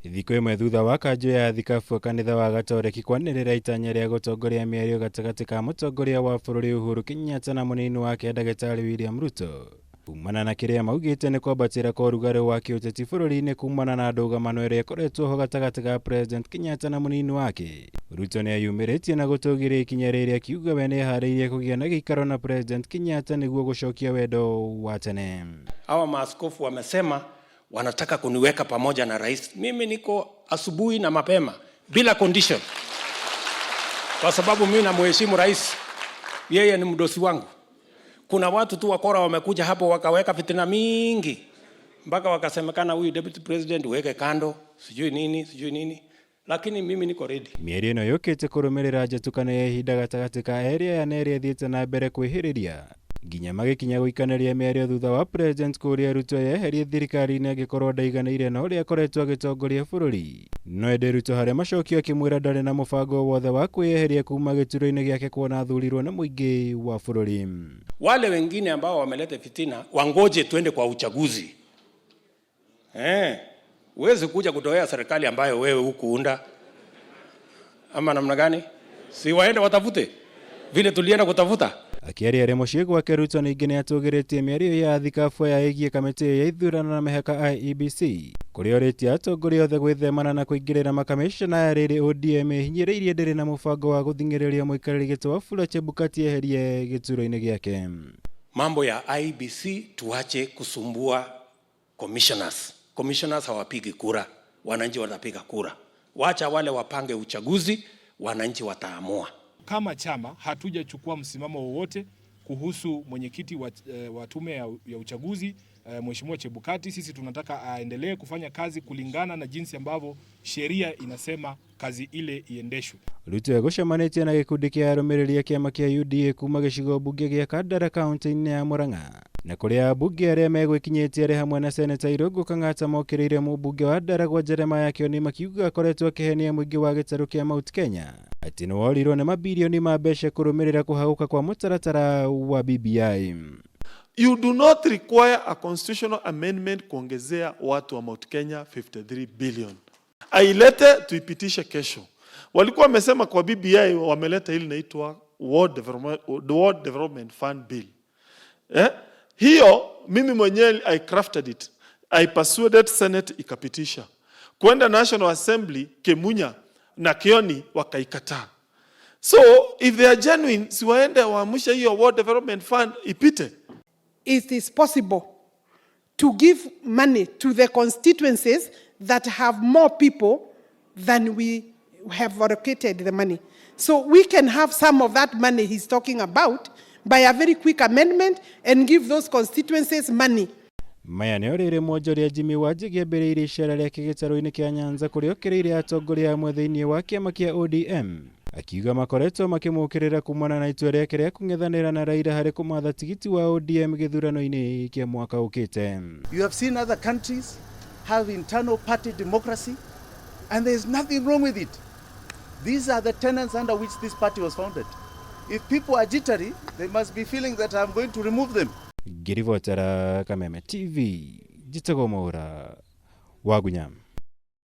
Thikũ ĩmwe thutha wa kanjũ ya thikabu kanitha wa gatoreki kwanĩrĩra itanya rĩa gũtongoria mĩario gatagatĩ ka mũtongoria wa bũrũri Uhuru Kenyatta na mũnini wake ndagitari William Ruto. Kumana na kĩrĩa maugĩte nĩ kwambatĩra kwa ũrugarĩ wa kĩũteti bũrũri-inĩ kumana na ndugamano ĩrĩa ĩkoretwo ho gatagatĩ ka President Kenyatta na mũnini wake. Ruto nĩ ayumĩrĩtie na gũtũgĩria ikinya rĩrĩa akiuga we niehariirie kũgĩa na giikaro na President Kenyatta niguo gũcokia wendo wa tene. Hawa maaskofu wamesema wanataka kuniweka pamoja na rais. Mimi niko asubuhi na mapema bila condition, kwa sababu mimi namheshimu rais, yeye ni mdosi wangu. Kuna watu tu wakora wamekuja hapo wakaweka fitina mingi mpaka wakasemekana huyu deputy president uweke kando, sijui nini, lakini mimi niko ready. Mĩario ĩno yũkĩte kũrũmĩrĩra njĩtũkano ya ihinda gatagatĩ ka area ya ĩrĩa ĩthiĩte na mbere kwĩhĩrĩria nginya magĩkinya gũikanĩria mĩario thutha wa President kũria Ruto yeherie thirikari-inĩ angĩkorwo ndaiganĩire na ũrĩa akoretwo agĩtongoria bũrũri. No ĩndĩ Ruto harĩa macokio akĩmwĩra ndarĩ na mũbango wothe wa kwĩyeheria kuma gĩturwa-inĩ gĩake kuona athurirwo na mũingĩ wa bũrũri. Wale wengine ambao wameleta fitina wangoje twende kwa uchaguzi. Uweze kuja kutoea serikali ambayo wewe hukuunda ama namna gani? Si waende watafute vile tulienda kutafuta. Akiaria arĩa mũciĩ gwake Ruto ningĩ nĩ atũgĩrĩtie mĩario ya thikabu ya ĩgiĩ kamĩtĩ ya ithurano na mĩhaka IEBC, kũrĩa orĩtie atongoria othe gwĩthemana na kũingĩrĩra makamĩcana ya rĩrĩ ODM ĩhinyĩrĩirie ndĩrĩ na mũbango wa gũthing'ĩrĩria mũikarĩri gĩtĩ wa bũrũri Chebukati eherie gĩturwa-inĩ gĩake. Mambo ya IEBC tuache kusumbua commissioners. Commissioners hawapigi kura, wananchi watapiga kura. Wacha wale wapange uchaguzi, wananchi wataamua. Kama chama hatujachukua msimamo wowote kuhusu mwenyekiti wa tume ya uchaguzi Mheshimiwa Chebukati. Sisi tunataka aendelee kufanya kazi kulingana na jinsi ambavyo sheria inasema kazi ile iendeshwe. Ruto egũcemanĩtie na gĩkundi kĩa arũmĩrĩri a kĩama kĩa UDA kuma gĩcigo bunge gĩa Kandara kaunti-inĩ ya Murang'a, na kũrĩa ambunge arĩa megwĩkinyĩtie arĩ hamwe na seneta Irũngũ Kang'ata mokĩrĩire mũmbunge wa Ndaragwa Jeremiah Kĩoni makiuga akoretwo akĩhenia mũingĩ wa gĩtarũ kĩa Mount Kenya atĩ nĩ worirwo nĩ mabilioni ma mbeca kũrũmĩrĩra kũhagũka kwa mũtaratara wa BBI. You do not require a constitutional amendment kuongezea watu wa Mount Kenya 53 billion. Ailete tuipitishe kesho. Walikuwa wamesema kwa BBI wameleta hili inaitwa World Development Fund Bill. Hiyo mimi mwenyewe I crafted it. I persuaded Senate ikapitisha. Kwenda National Assembly Kemunya na Kioni wakaikataa. So if they are genuine, si waende waamusha hiyo World Development Fund ipite. It is possible to give money to the constituencies that have more people than we have allocated the money. So we can have some of that money he's talking about by a very quick amendment and give those constituencies money. Maya nĩ orĩrĩ mwonjoria Jimmy Wanjigi ambĩrĩirie icera rĩake gĩtarũ-inĩ kĩa Nyanza kũrĩa okĩrĩire atongoria amwe thĩinĩ wa kĩama kĩa ODM, akiuga makoretwo makĩmũkĩrĩra kumana na itua rĩake rĩa kũng'ethanĩra na Raila harĩ kũmatha tigiti wa ODM gĩthurano-inĩ kĩa mwaka ũkĩte. You have seen other countries have internal party democracy and there is nothing wrong with it. These are the tenets under which this party was founded. If people are jittery, they must be feeling that I'm going to remove them. Ngĩribotera Kameme TV, njĩtagwo Mwaura wa Gunyama.